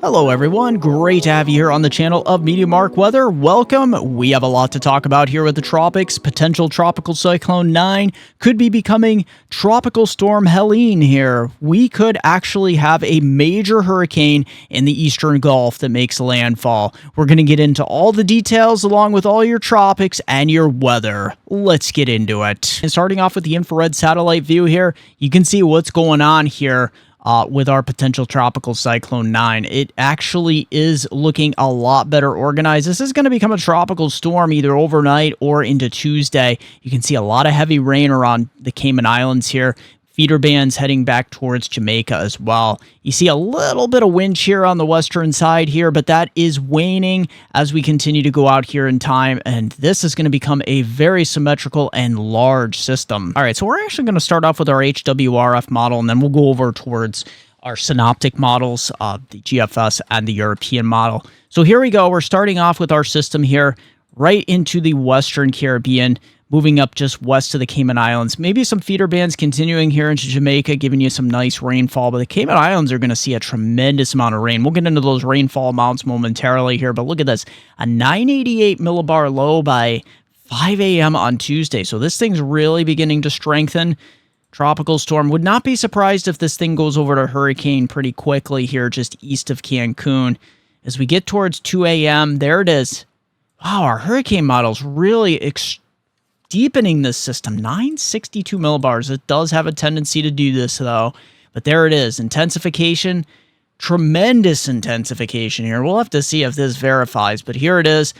Hello everyone, great to have you here on the channel of MeteoMark Weather. Welcome. We have a lot to talk about here with the tropics. Potential tropical cyclone 9 could be becoming tropical storm Helene here. We could actually have a major hurricane in the eastern Gulf that makes landfall. We're going to get into all the details along with all your tropics and your weather. Let's get into it. And starting off with the infrared satellite view here, you can see what's going on here. With our potential tropical cyclone 9. It actually is looking a lot better organized. This is going to become a tropical storm either overnight or into Tuesday. You can see a lot of heavy rain around the Cayman Islands here. Feeder bands heading back towards Jamaica as well. You see a little bit of wind shear on the western side here, but that is waning as we continue to go out here in time, and this is going to become a very symmetrical and large system. All right, so we're actually going to start off with our HWRF model, and then we'll go over towards our synoptic models, the GFS and the European model. So here we go. We're starting off with our system here right into the Western Caribbean, moving up just west of the Cayman Islands. Maybe some feeder bands continuing here into Jamaica, giving you some nice rainfall. But the Cayman Islands are going to see a tremendous amount of rain. We'll get into those rainfall amounts momentarily here. But look at this. A 988 millibar low by 5 a.m. on Tuesday. So this thing's really beginning to strengthen. Tropical storm. Would not be surprised if this thing goes over to hurricane pretty quickly here just east of Cancun. As we get towards 2 a.m., there it is. Wow, our hurricane model's really deepening this system. 962 millibars. It does have a tendency to do this, though. But there it is. Intensification. Tremendous intensification here. We'll have to see if this verifies. But here it is.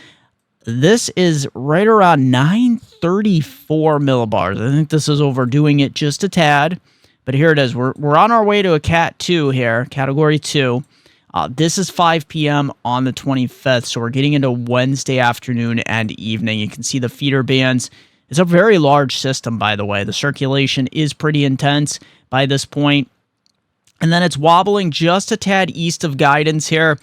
This is right around 934 millibars. I think this is overdoing it just a tad. But here it is. We're on our way to a Cat 2 here. Category 2. This is 5 p.m. on the 25th. So we're getting into Wednesday afternoon and evening. You can see the feeder bands. It's a very large system, by the way. The circulation is pretty intense by this point. And then it's wobbling just a tad east of guidance here,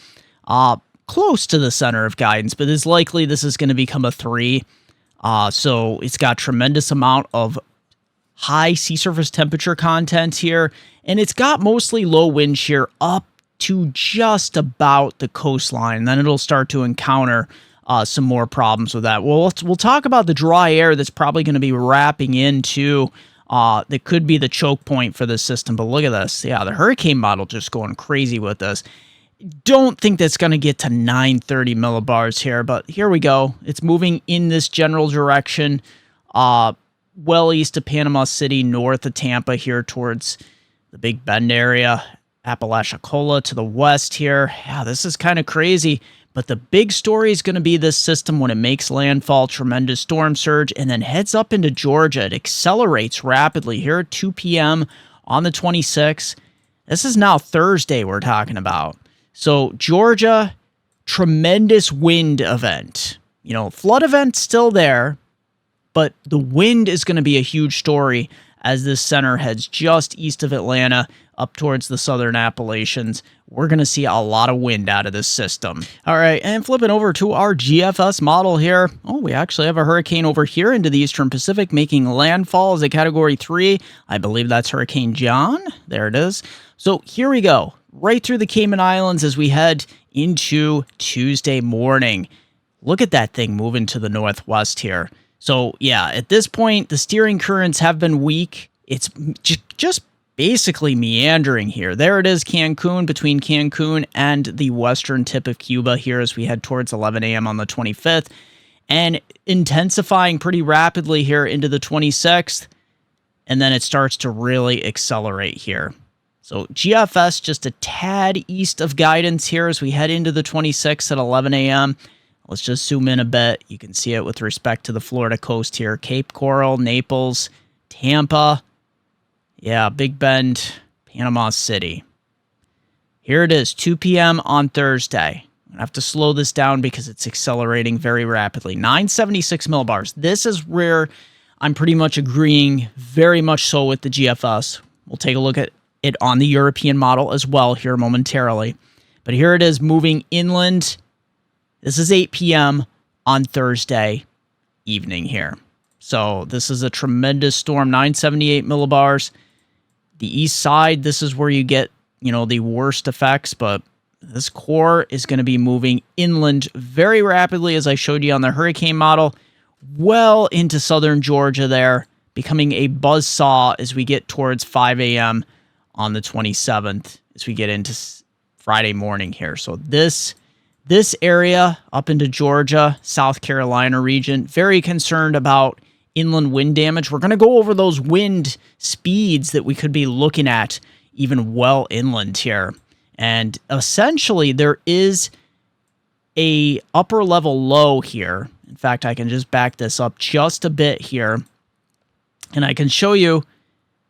close to the center of guidance, but it's likely this is going to become a 3. So it's got tremendous amount of high sea surface temperature content here, and it's got mostly low wind shear up to just about the coastline. Then it'll start to encounter some more problems with that. We'll talk about the dry air that's probably going to be wrapping into that could be the choke point for this system. But look at this. Yeah, the hurricane model just going crazy with this. Don't think that's going to get to 930 millibars here, but here we go. It's moving in this general direction, well east of Panama City, north of Tampa here towards the Big Bend area, Apalachicola to the west here. Yeah, this is kind of crazy. But the big story is going to be this system when it makes landfall, tremendous storm surge, and then heads up into Georgia. It accelerates rapidly here at 2 p.m. on the 26th. This is now Thursday we're talking about. So Georgia, tremendous wind event. You know, flood event still there, but the wind is going to be a huge story as this center heads just east of Atlanta up towards the southern Appalachians. We're going to see a lot of wind out of this system. All right, and flipping over to our GFS model here. Oh, we actually have a hurricane over here into the eastern Pacific making landfall as a Category 3. I believe that's Hurricane John. There it is. So here we go. Right through the Cayman Islands as we head into Tuesday morning. Look at that thing moving to the northwest here. So, yeah, at this point, the steering currents have been weak. It's just basically meandering here. There it is, Cancun, between Cancun and the western tip of Cuba here as we head towards 11 a.m. on the 25th. And intensifying pretty rapidly here into the 26th. And then it starts to really accelerate here. So GFS just a tad east of guidance here as we head into the 26th at 11 a.m. Let's just zoom in a bit. You can see it with respect to the Florida coast here. Cape Coral, Naples, Tampa. Yeah, Big Bend, Panama City. Here it is, 2 p.m. on Thursday. I have to slow this down because it's accelerating very rapidly. 976 millibars. This is where I'm pretty much agreeing very much so with the GFS. We'll take a look at it on the European model as well here momentarily. But here it is moving inland. This is 8 p.m. on Thursday evening here. So this is a tremendous storm, 978 millibars. The east side, this is where you get, you know, the worst effects, but this core is going to be moving inland very rapidly, as I showed you on the hurricane model, well into southern Georgia there, becoming a buzzsaw as we get towards 5 a.m. on the 27th, as we get into Friday morning here. So this area up into Georgia, South Carolina region, very concerned about inland wind damage. We're going to go over those wind speeds that we could be looking at even well inland here. And essentially, there is a upper level low here. In fact, I can just back this up just a bit here. And I can show you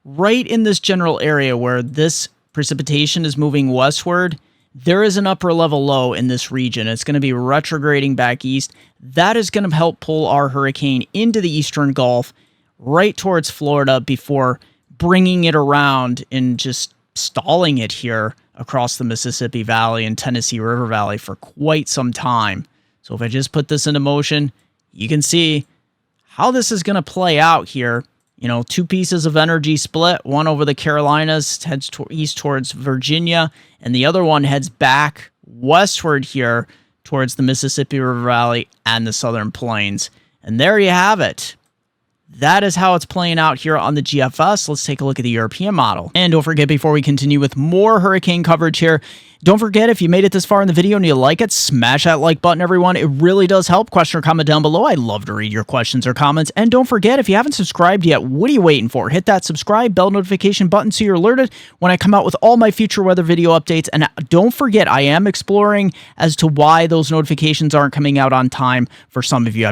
right in this general area where this precipitation is moving westward, there is an upper level low in this region. It's going to be retrograding back east. That is going to help pull our hurricane into the eastern Gulf right towards Florida before bringing it around and just stalling it here across the Mississippi Valley and Tennessee River Valley for quite some time. So if I just put this into motion, you can see how this is going to play out here. You know, two pieces of energy split, one over the Carolinas, heads east towards Virginia, and the other one heads back westward here towards the Mississippi River Valley and the Southern Plains. And there you have it. That is how it's playing out here on the GFS. Let's take a look at the European model. And don't forget, before we continue with more hurricane coverage here, don't forget, if you made it this far in the video and you like it, smash that like button, everyone. It really does help. Question or comment down below. I'd love to read your questions or comments. And don't forget, if you haven't subscribed yet, what are you waiting for? Hit that subscribe, bell notification button so you're alerted when I come out with all my future weather video updates. And don't forget, I am exploring as to why those notifications aren't coming out on time for some of you.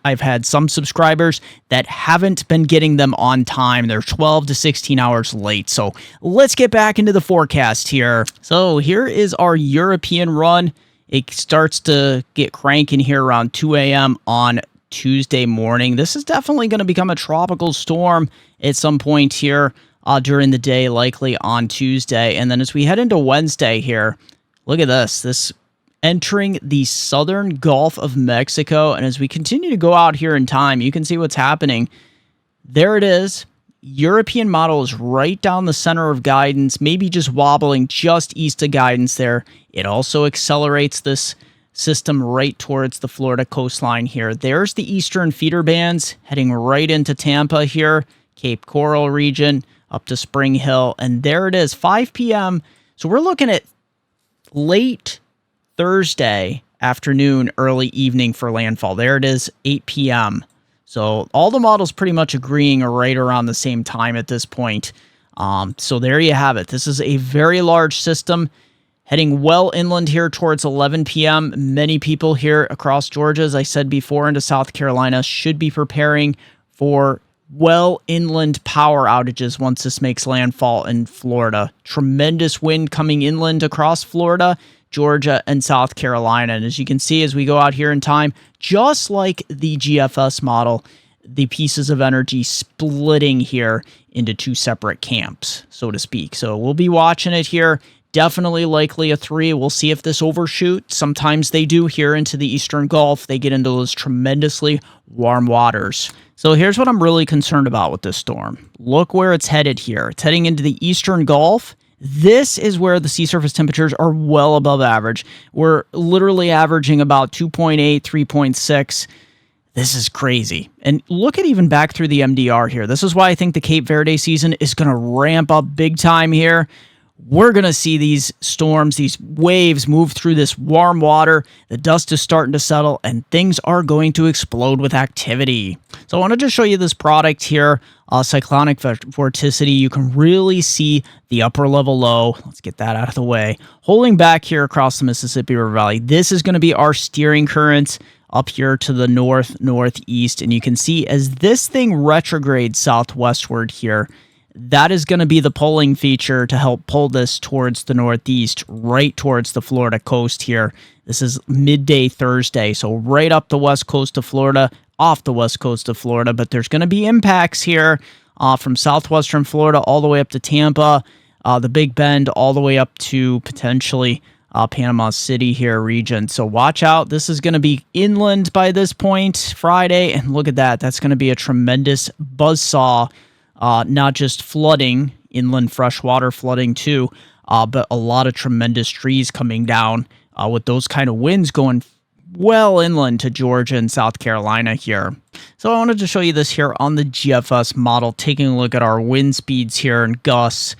I've had some subscribers that haven't been getting them on time. They're 12 to 16 hours late. So let's get back into the forecast here. So here is our European run. It starts to get cranking here around 2 a.m. on Tuesday morning. This is definitely going to become a tropical storm at some point here during the day, likely on Tuesday. And then as we head into Wednesday here, look at this. This entering the southern Gulf of Mexico. And as we continue to go out here in time, you can see what's happening. There it is. European model is right down the center of guidance, maybe just wobbling just east of guidance there. It also accelerates this system right towards the Florida coastline here. There's the eastern feeder bands heading right into Tampa here, Cape Coral region, up to Spring Hill. And there it is, 5 p.m. So we're looking at late Thursday afternoon, early evening for landfall. There it is, 8 p.m. So all the models pretty much agreeing right around the same time at this point. So there you have it. This is a very large system heading well inland here towards 11 p.m. Many people here across Georgia, as I said before, into South Carolina should be preparing for well inland power outages once this makes landfall in Florida. Tremendous wind coming inland across Florida, Georgia, and South Carolina. And as you can see, as we go out here in time, just like the GFS model, the pieces of energy splitting here into two separate camps, so to speak. So we'll be watching it here. Definitely likely a 3. We'll see if this overshoots. Sometimes they do here into the eastern Gulf. They get into those tremendously warm waters. So here's what I'm really concerned about with this storm. Look where it's headed here. It's heading into the eastern Gulf. This is where the sea surface temperatures are well above average. We're literally averaging about 2.8, 3.6. This is crazy. And look at even back through the MDR here. This is why I think the Cape Verde season is going to ramp up big time here. We're going to see these storms, these waves move through this warm water. The dust is starting to settle, and things are going to explode with activity. So I want to just show you this product here, Cyclonic Vorticity. You can really see the upper level low. Let's get that out of the way. Holding back here across the Mississippi River Valley. This is going to be our steering currents up here to the north, northeast. And you can see as this thing retrogrades southwestward here, that is going to be the pulling feature to help pull this towards the northeast, right towards the Florida coast here. This is midday Thursday, so right up the west coast of Florida, off the west coast of Florida, but there's going to be impacts here from southwestern Florida all the way up to Tampa, the Big Bend, all the way up to potentially Panama City here region. So watch out. This is going to be inland by this point, Friday, and look at that. That's going to be a tremendous buzzsaw. Not just flooding, inland freshwater flooding too, but a lot of tremendous trees coming down with those kind of winds going well inland to Georgia and South Carolina here. So I wanted to show you this here on the GFS model, taking a look at our wind speeds here and gusts.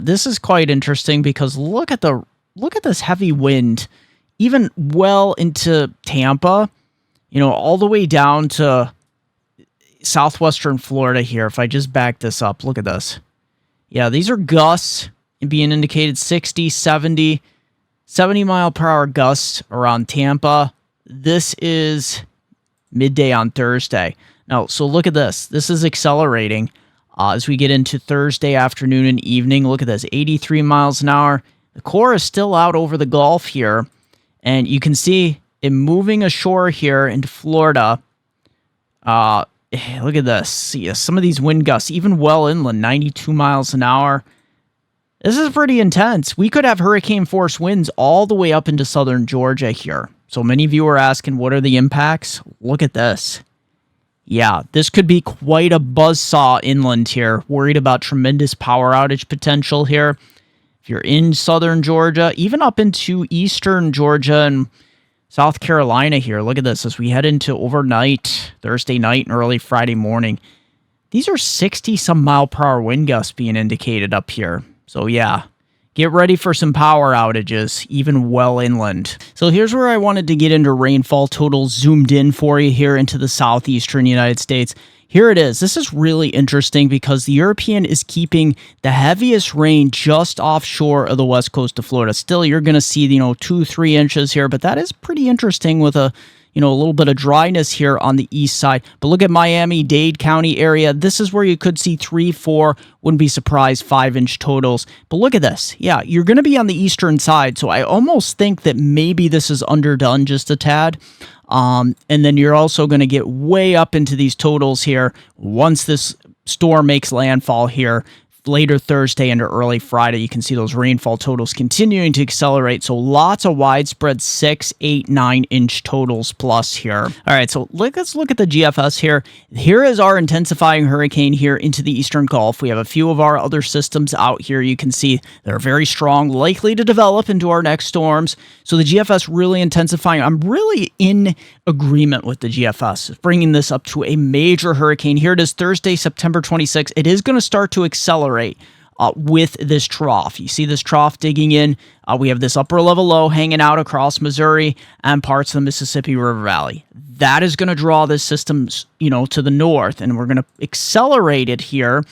This is quite interesting because look at this heavy wind, even well into Tampa, all the way down to southwestern Florida here. If I just back this up, look at this. Yeah, these are gusts being indicated 60, 70 mile per hour gusts around Tampa. This is midday on Thursday. Now, so look at this. This is accelerating as we get into Thursday afternoon and evening. Look at this, 83 miles an hour. The core is still out over the Gulf here, and you can see it moving ashore here into Florida. Look at this. See, some of these wind gusts, even well inland, 92 miles an hour. This is pretty intense. We could have hurricane force winds all the way up into southern Georgia here. So many of you are asking, what are the impacts? Look at this. Yeah, this could be quite a buzzsaw inland here. Worried about tremendous power outage potential here. If you're in southern Georgia, even up into eastern Georgia and South Carolina here, look at this as we head into overnight, Thursday night and early Friday morning. These are 60-some mile per hour wind gusts being indicated up here. So yeah, get ready for some power outages, even well inland. So here's where I wanted to get into rainfall totals zoomed in for you here into the southeastern United States. Here it is. This is really interesting because the European is keeping the heaviest rain just offshore of the west coast of Florida. Still, you're going to see, 2-3 inches here, but that is pretty interesting with a little bit of dryness here on the east side. But look at Miami-Dade County area. This is where you could see 3, 4, wouldn't be surprised, 5-inch totals. But look at this. Yeah, you're going to be on the eastern side, so I almost think that maybe this is underdone just a tad. And then you're also going to get way up into these totals here once this storm makes landfall here later Thursday into early Friday. You can see those rainfall totals continuing to accelerate. So lots of widespread 6, 8, 9-inch totals plus here. All right, so let's look at the GFS here. Here is our intensifying hurricane here into the eastern Gulf. We have a few of our other systems out here. You can see they're very strong, likely to develop into our next storms. So the GFS really intensifying. I'm really in agreement with the GFS, bringing this up to a major hurricane. Here it is, Thursday, September 26th. It is going to start to accelerate with this trough. You see this trough digging in. We have this upper level low hanging out across Missouri and parts of the Mississippi River Valley. That is going to draw this system, to the north, and we're going to accelerate it here.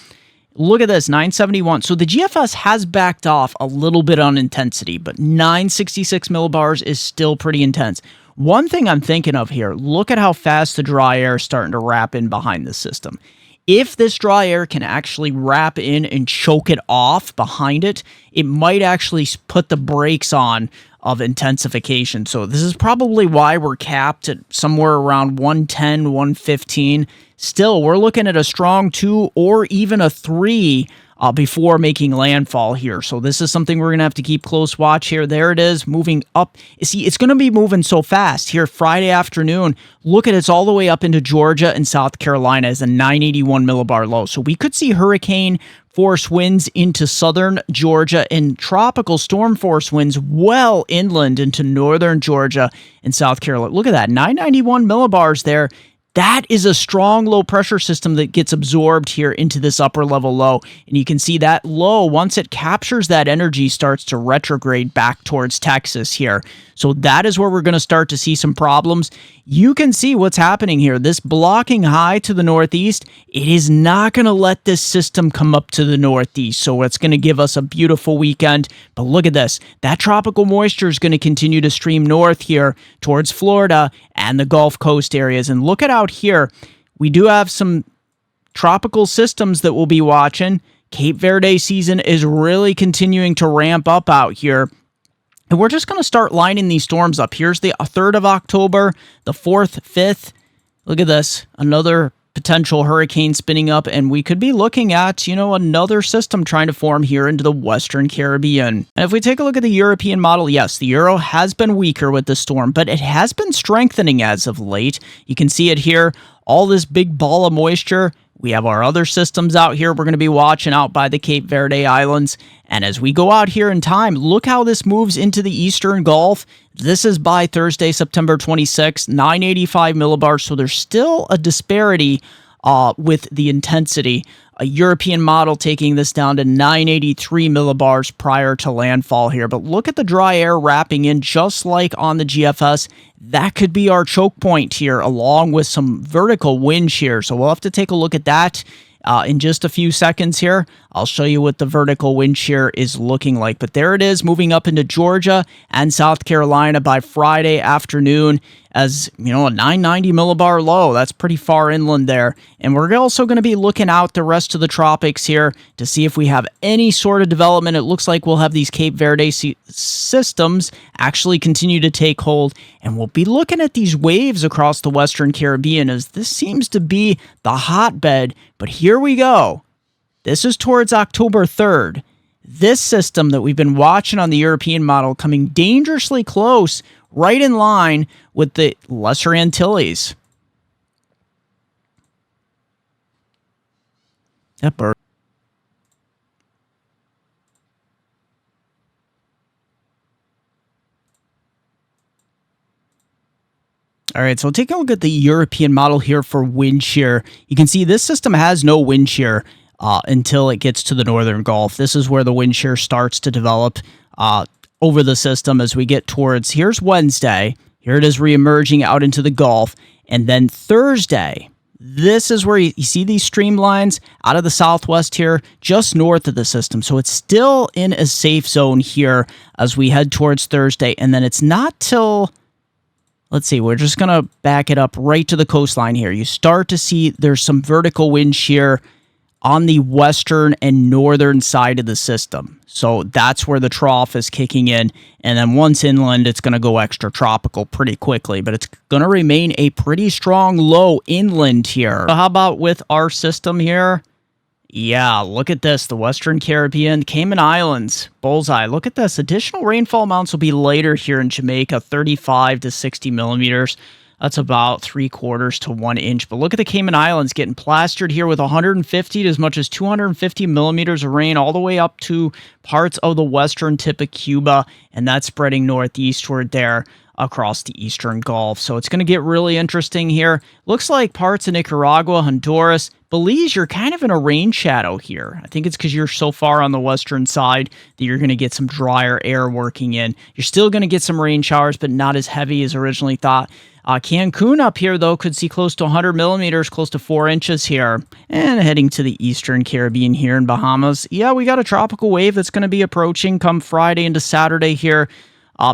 Look at this, 971. So the GFS has backed off a little bit on intensity, but 966 millibars is still pretty intense. One thing I'm thinking of here, look at how fast the dry air is starting to wrap in behind this system. If this dry air can actually wrap in and choke it off behind it, it might actually put the brakes on of intensification. So this is probably why we're capped at somewhere around 110, 115. Still, we're looking at a strong 2 or even a 3 before making landfall here. So this is something we're going to have to keep close watch here. There it is, moving up. You see, it's going to be moving so fast here Friday afternoon. Look at it's all the way up into Georgia and South Carolina as a 981 millibar low. So we could see hurricane force winds into southern Georgia and tropical storm force winds well inland into northern Georgia and South Carolina. Look at that, 991 millibars there. That is a strong low pressure system that gets absorbed here into this upper level low. And you can see that low, once it captures that energy, starts to retrograde back towards Texas here. So that is where we're going to start to see some problems. You can see what's happening here. This blocking high to the northeast, it is not going to let this system come up to the northeast. So it's going to give us a beautiful weekend. But look at this. That tropical moisture is going to continue to stream north here towards Florida and the Gulf Coast areas. And look at out here. We do have some tropical systems that we'll be watching. Cape Verde season is really continuing to ramp up out here. And we're just going to start lining these storms up. Here's the 3rd of October, the 4th, 5th. Look at this. Another potential hurricane spinning up, and we could be looking at, another system trying to form here into the Western Caribbean. And if we take a look at the European model, yes, the Euro has been weaker with the storm, but it has been strengthening as of late. You can see it here. All this big ball of moisture We have our other systems out here we're going to be watching out by the Cape Verde Islands. And as we go out here in time, look how this moves into the Eastern Gulf. This is by Thursday, September 26th, 985 millibars. So there's still a disparity with the intensity. A European model taking this down to 983 millibars prior to landfall here. But look at the dry air wrapping in just like on the GFS. That could be our choke point here, along with some vertical wind shear. So we'll have to take a look at that in just a few seconds here. I'll show you what the vertical wind shear is looking like. But there it is, moving up into Georgia and South Carolina by Friday afternoon as, you know, a 990 millibar low. That's pretty far inland there. And we're also going to be looking out the rest of the tropics here to see if we have any sort of development. It looks like we'll have these Cape Verde systems actually continue to take hold. And we'll be looking at these waves across the Western Caribbean as this seems to be the hotbed. But here we go. This is towards October 3rd. This system that we've been watching on the European model coming dangerously close, right in line with the Lesser Antilles. That bird. All right, so take a look at the European model here for wind shear. You can see this system has no wind shear until it gets to the Northern Gulf. This is where the wind shear starts to develop over the system as we get towards, here's Wednesday. Here it is reemerging out into the Gulf. And then Thursday, this is where you see these streamlines out of the southwest here, just north of the system. So it's still in a safe zone here as we head towards Thursday. And then it's not till, let's see, we're just going to back it up right to the coastline here. You start to see there's some vertical wind shear on the western and northern side of the system. So that's where the trough is kicking in. And then once inland, it's going to go extra tropical pretty quickly. But it's going to remain a pretty strong low inland here. So how about with our system here? Yeah, look at this. The Western Caribbean, Cayman Islands, bullseye. Look at this. Additional rainfall amounts will be later here in Jamaica, 35 to 60 millimeters. That's about 3/4 to 1 inch. But look at the Cayman Islands getting plastered here with 150 to as much as 250 millimeters of rain all the way up to parts of the western tip of Cuba. And that's spreading northeastward there across the Eastern Gulf. So it's going to get really interesting here. Looks like parts of Nicaragua, Honduras, Belize, you're kind of in a rain shadow here. I think it's because you're so far on the western side that you're going to get some drier air working in. You're still going to get some rain showers, but not as heavy as originally thought. Cancun up here, though, could see close to 100 millimeters, close to 4 inches here. And heading to the Eastern Caribbean here in Bahamas. Yeah, we got a tropical wave that's going to be approaching come Friday into Saturday here,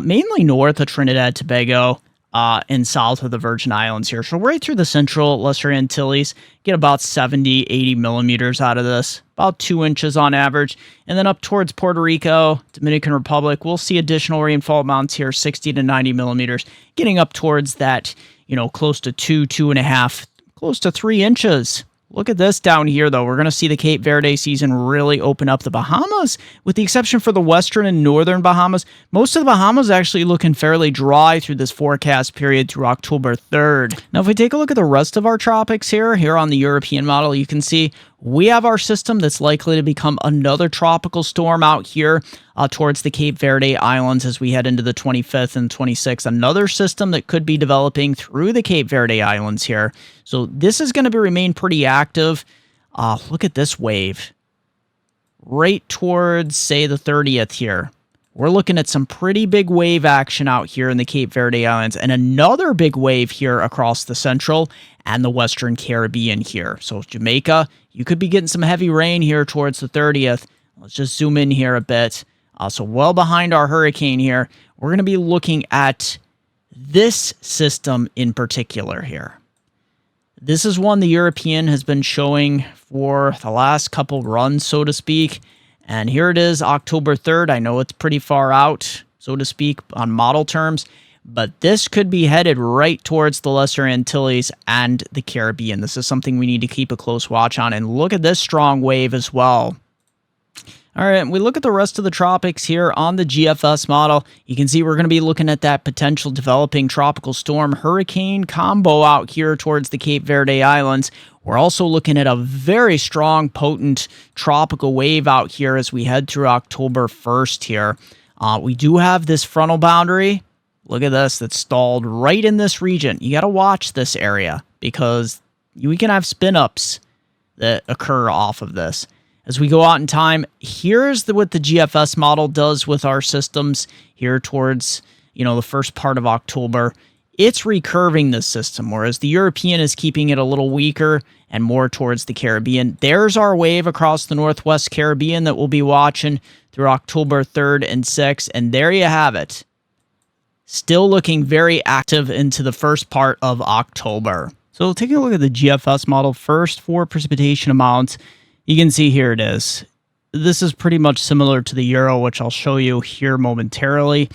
mainly north of Trinidad, Tobago, and south of the Virgin Islands here. So right through the central Lesser Antilles, get about 70, 80 millimeters out of this, about 2 inches on average. And then up towards Puerto Rico, Dominican Republic, we'll see additional rainfall amounts here, 60 to 90 millimeters, getting up towards that, you know, close to 2.5, close to 3 inches. Look at this down here, though. We're going to see the Cape Verde season really open up. The Bahamas, with the exception for the western and northern Bahamas, most of the Bahamas actually looking fairly dry through this forecast period through October 3rd. Now, if we take a look at the rest of our tropics here on the European model, you can see we have our system that's likely to become another tropical storm out here towards the Cape Verde Islands as we head into the 25th and 26th. Another system that could be developing through the Cape Verde Islands here. So this is going to remain pretty active. Look at this wave. Right towards, say, the 30th here. We're looking at some pretty big wave action out here in the Cape Verde Islands and another big wave here across the central and the Western Caribbean here. So Jamaica, you could be getting some heavy rain here towards the 30th. Let's just zoom in here a bit. So well behind our hurricane here, we're going to be looking at this system in particular here. This is one the European has been showing for the last couple runs, so to speak. And here it is, October 3rd. I know it's pretty far out, so to speak, on model terms. But this could be headed right towards the Lesser Antilles and the Caribbean. This is something we need to keep a close watch on. And look at this strong wave as well. All right, we look at the rest of the tropics here on the GFS model. You can see we're going to be looking at that potential developing tropical storm hurricane combo out here towards the Cape Verde Islands. We're also looking at a very strong, potent tropical wave out here as we head through October 1st here. We do have this frontal boundary. Look at this, that's stalled right in this region. You got to watch this area because we can have spin-ups that occur off of this. As we go out in time, here's what the GFS model does with our systems here towards, the first part of October. It's recurving this system, whereas the European is keeping it a little weaker and more towards the Caribbean. There's our wave across the Northwest Caribbean that we'll be watching through October 3rd and 6th, and there you have it. Still looking very active into the first part of October. So taking a look at the GFS model first for precipitation amounts. You can see here it is. This is pretty much similar to the Euro, which I'll show you here momentarily.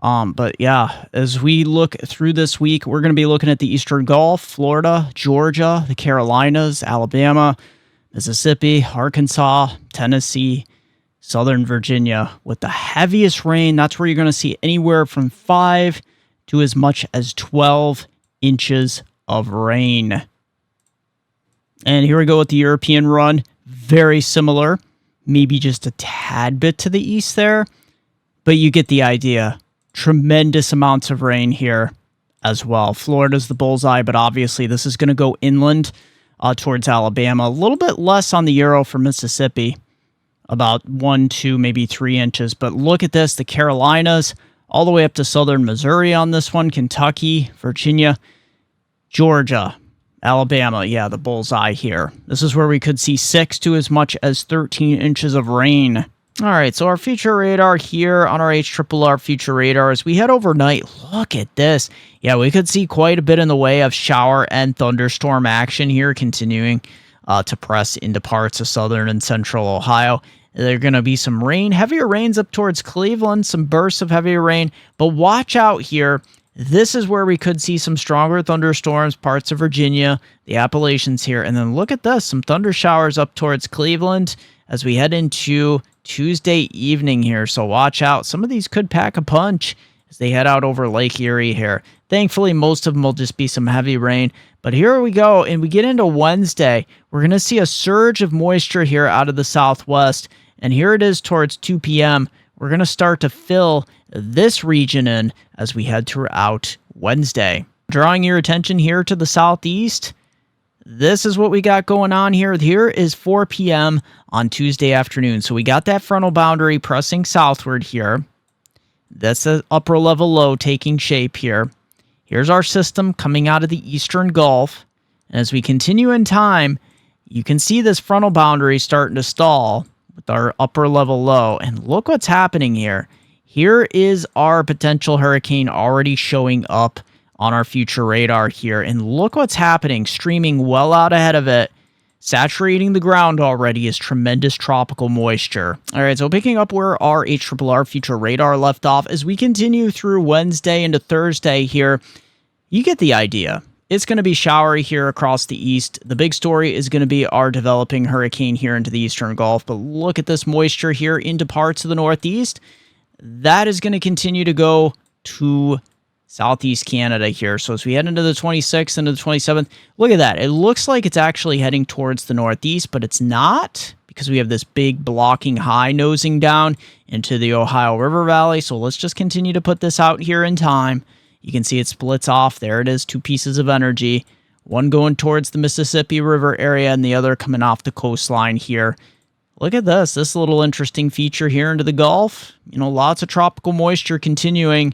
But yeah, as we look through this week, we're going to be looking at the Eastern Gulf, Florida, Georgia, the Carolinas, Alabama, Mississippi, Arkansas, Tennessee, Southern Virginia. With the heaviest rain, that's where you're going to see anywhere from 5 to as much as 12 inches of rain. And here we go with the European run. Very similar, maybe just a tad bit to the east there, but you get the idea. Tremendous amounts of rain here as well. Florida's the bullseye, but obviously this is going to go inland towards Alabama. A little bit less on the Euro for Mississippi, about 1, 2, maybe 3 inches. But look at this, the Carolinas, all the way up to southern Missouri on this one, Kentucky, Virginia, Georgia, Alabama, yeah, the bullseye here. This is where we could see 6 to as much as 13 inches of rain. All right, so our future radar here on our HRRR future radar, as we head overnight, look at this. Yeah, we could see quite a bit in the way of shower and thunderstorm action here, continuing to press into parts of southern and central Ohio. There are going to be some rain, heavier rains up towards Cleveland, some bursts of heavier rain, but watch out here. This is where we could see some stronger thunderstorms, parts of Virginia, the Appalachians here. And then look at this, some thunder showers up towards Cleveland as we head into Tuesday evening here. So watch out. Some of these could pack a punch as they head out over Lake Erie here. Thankfully, most of them will just be some heavy rain. But here we go, and we get into Wednesday. We're going to see a surge of moisture here out of the southwest. And here it is towards 2 p.m. We're going to start to fill this region in as we head throughout Wednesday. Drawing your attention here to the southeast, this is what we got going on here. Here is 4 p.m. on Tuesday afternoon. So we got that frontal boundary pressing southward here. That's the upper level low taking shape here. Here's our system coming out of the Eastern Gulf. And as we continue in time, you can see this frontal boundary starting to stall with our upper level low. And look what's happening here. Here is our potential hurricane already showing up on our future radar here. And look what's happening, streaming well out ahead of it. Saturating the ground already is tremendous tropical moisture. All right, so picking up where our HRRR future radar left off, as we continue through Wednesday into Thursday here, you get the idea. It's going to be showery here across the east. The big story is going to be our developing hurricane here into the Eastern Gulf. But look at this moisture here into parts of the Northeast. That is going to continue to go to Southeast Canada here. So as we head into the 26th and the 27th, look at that. It looks like it's actually heading towards the Northeast, but it's not because we have this big blocking high nosing down into the Ohio River Valley. So let's just continue to put this out here in time. You can see it splits off. There it is, two pieces of energy. One going towards the Mississippi River area and the other coming off the coastline here. Look at this little interesting feature here into the Gulf. You know, lots of tropical moisture continuing.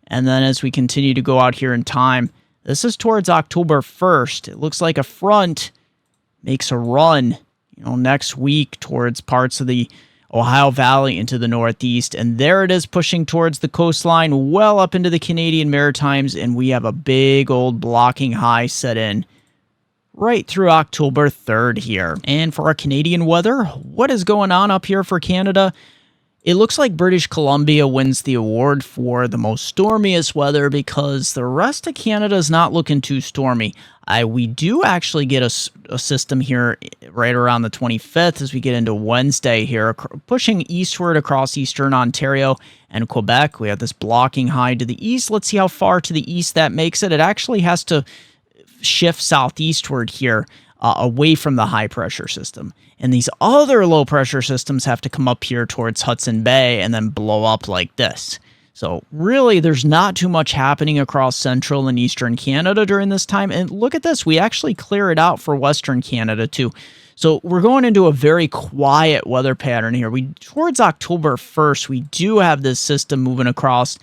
And then as we continue to go out here in time, this is towards October 1st. It looks like a front makes a run, next week towards parts of the Ohio Valley into the Northeast. And there it is pushing towards the coastline, well up into the Canadian Maritimes. And we have a big old blocking high set in right through October 3rd here. And for our Canadian weather, what is going on up here for Canada? It looks like British Columbia wins the award for the most stormiest weather because the rest of Canada is not looking too stormy. We do actually get a system here right around the 25th as we get into Wednesday here, pushing eastward across eastern Ontario and Quebec. We have this blocking high to the east. Let's see how far to the east that makes it. It actually has to shift southeastward here, away from the high pressure system. And these other low pressure systems have to come up here towards Hudson Bay and then blow up like this. So really, there's not too much happening across central and eastern Canada during this time. And look at this. We actually clear it out for western Canada too. So we're going into a very quiet weather pattern here. Towards October 1st, we do have this system moving across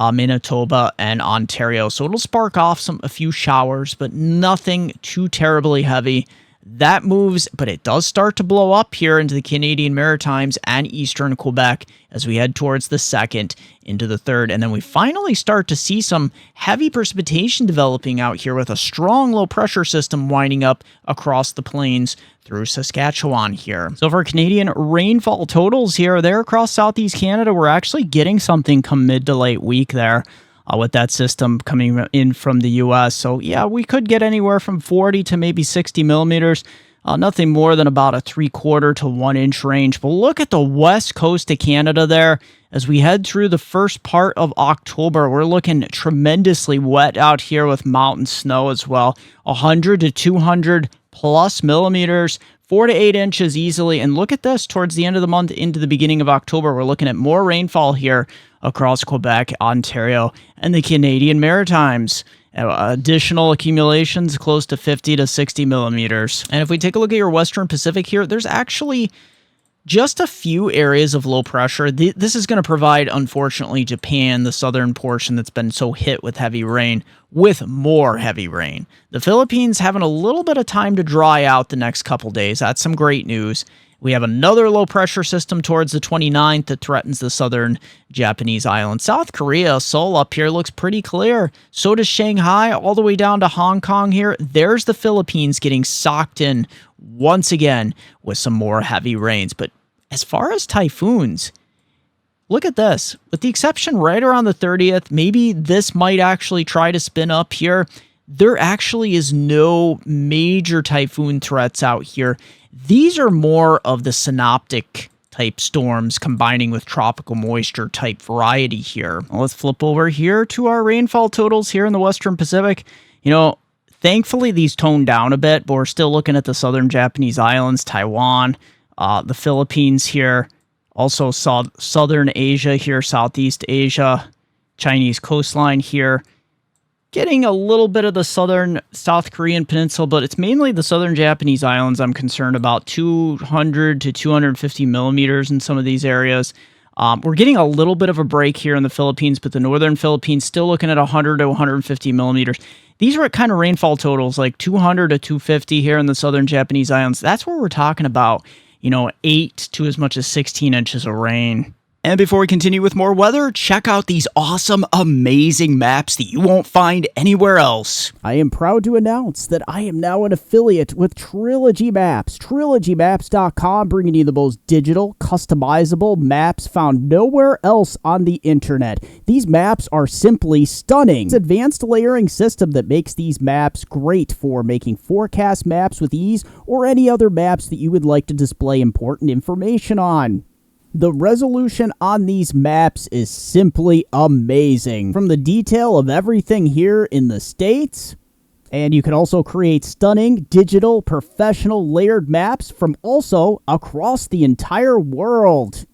Manitoba and Ontario. So it'll spark off a few showers, but nothing too terribly heavy. That moves, but it does start to blow up here into the Canadian Maritimes and eastern Quebec as we head towards the 2nd into the 3rd. And then we finally start to see some heavy precipitation developing out here with a strong low pressure system winding up across the plains through Saskatchewan here. So for Canadian rainfall totals here, there across southeast Canada, we're actually getting something come mid to late week there. With that system coming in from the U.S. So, yeah, we could get anywhere from 40 to maybe 60 millimeters. Nothing more than about a 3/4 to 1 inch range. But look at the west coast of Canada there. As we head through the first part of October, we're looking tremendously wet out here with mountain snow as well. 100 to 200 plus millimeters. 4 to 8 inches easily. And look at this, towards the end of the month into the beginning of October, we're looking at more rainfall here across Quebec, Ontario, and the Canadian Maritimes. Additional accumulations close to 50 to 60 millimeters. And if we take a look at your Western Pacific here, there's actually just a few areas of low pressure. This is going to provide, unfortunately, Japan, the southern portion that's been so hit with heavy rain, with more heavy rain. The Philippines having a little bit of time to dry out the next couple days. That's some great news. We have another low pressure system towards the 29th that threatens the southern Japanese island. South Korea, Seoul up here looks pretty clear. So does Shanghai all the way down to Hong Kong here. There's the Philippines getting socked in once again with some more heavy rains. But as far as typhoons, look at this. With the exception right around the 30th, maybe this might actually try to spin up here. There actually is no major typhoon threats out here. These are more of the synoptic type storms combining with tropical moisture type variety here. Well, let's flip over here to our rainfall totals here in the Western Pacific. Thankfully these toned down a bit, but we're still looking at the southern Japanese islands, Taiwan, the Philippines here, also southern Asia here, Southeast Asia, Chinese coastline here. Getting a little bit of the southern South Korean peninsula, but it's mainly the southern Japanese islands I'm concerned about. 200 to 250 millimeters in some of these areas. We're getting a little bit of a break here in the Philippines, but the northern Philippines still looking at 100 to 150 millimeters. These are kind of rainfall totals, like 200 to 250 here in the southern Japanese islands. That's where we're talking about, 8 to as much as 16 inches of rain. And before we continue with more weather, check out these awesome, amazing maps that you won't find anywhere else. I am proud to announce that I am now an affiliate with Trilogy Maps. TrilogyMaps.com, bringing you the most digital, customizable maps found nowhere else on the internet. These maps are simply stunning. It's an advanced layering system that makes these maps great for making forecast maps with ease or any other maps that you would like to display important information on. The resolution on these maps is simply amazing. From the detail of everything here in the States, and you can also create stunning, digital, professional layered maps from also across the entire world.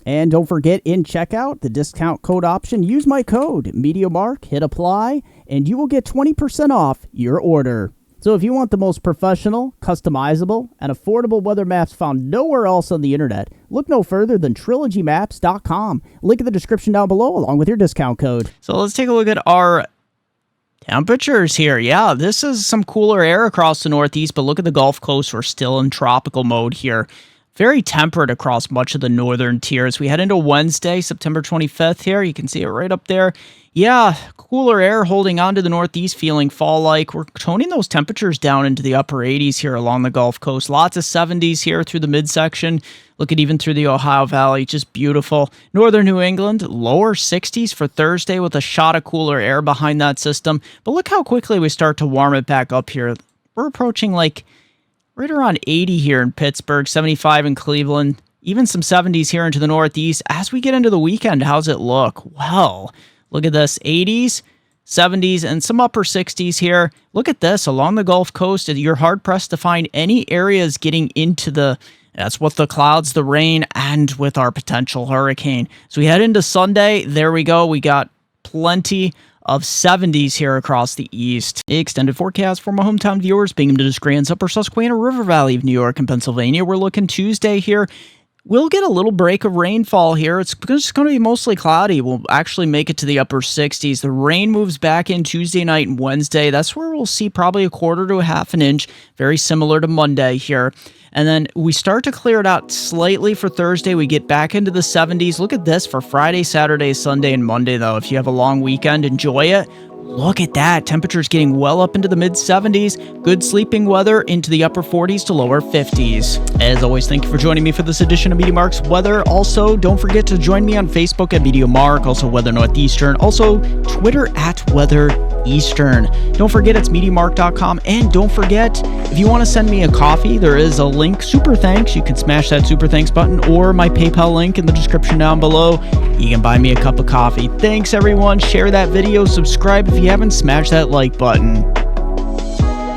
And don't forget, in checkout, the discount code option, use my code, MeteoMark, hit apply, and you will get 20% off your order. So if you want the most professional, customizable, and affordable weather maps found nowhere else on the internet, look no further than TrilogyMaps.com. Link in the description down below along with your discount code. So let's take a look at our temperatures here. Yeah, this is some cooler air across the Northeast, but look at the Gulf Coast. We're still in tropical mode here. very temperate across much of the northern tier. As we head into Wednesday, September 25th here, you can see it right up there. Yeah, cooler air holding on to the northeast, feeling fall-like. We're toning those temperatures down into the upper 80s here along the Gulf Coast. Lots of 70s here through the midsection. Look at even through the Ohio Valley, just beautiful. Northern New England, lower 60s for Thursday with a shot of cooler air behind that system. But look how quickly we start to warm it back up here. We're approaching like right around 80 here in Pittsburgh, 75 in Cleveland, even some 70s here into the northeast. As we get into the weekend, how's it look? Well, look at this, 80s, 70s, and some upper 60s here. Look at this, along the Gulf Coast, you're hard-pressed to find any areas getting into that's what the clouds, the rain, and with our potential hurricane. So we head into Sunday. There we go. We got plenty of 70s here across the east. Extended forecast for my hometown viewers, Binghamton to Scranton, Upper Susquehanna River Valley of New York and Pennsylvania. We're looking Tuesday here. We'll get a little break of rainfall here. It's just going to be mostly cloudy. We'll actually make it to the upper 60s. The rain moves back in Tuesday night and Wednesday. That's where we'll see probably a quarter to a half an inch, very similar to Monday here. And then we start to clear it out slightly for Thursday. We get back into the 70s. Look at this for Friday, Saturday, Sunday, and Monday, though. If you have a long weekend, enjoy it. Look at that. Temperatures getting well up into the mid-70s. Good sleeping weather into the upper 40s to lower 50s. As always, thank you for joining me for this edition of MeteoMark's Weather. Also, don't forget to join me on Facebook at MeteoMark, also Weather Northeastern, also Twitter at Weather Eastern. Don't forget it's MeteoMark.com, and don't forget, if you want to send me a coffee, there is a link, Super Thanks. You can smash that Super Thanks button or my PayPal link in the description down below. You can buy me a cup of coffee. Thanks, everyone. Share that video. Subscribe if you haven't. Smash that like button.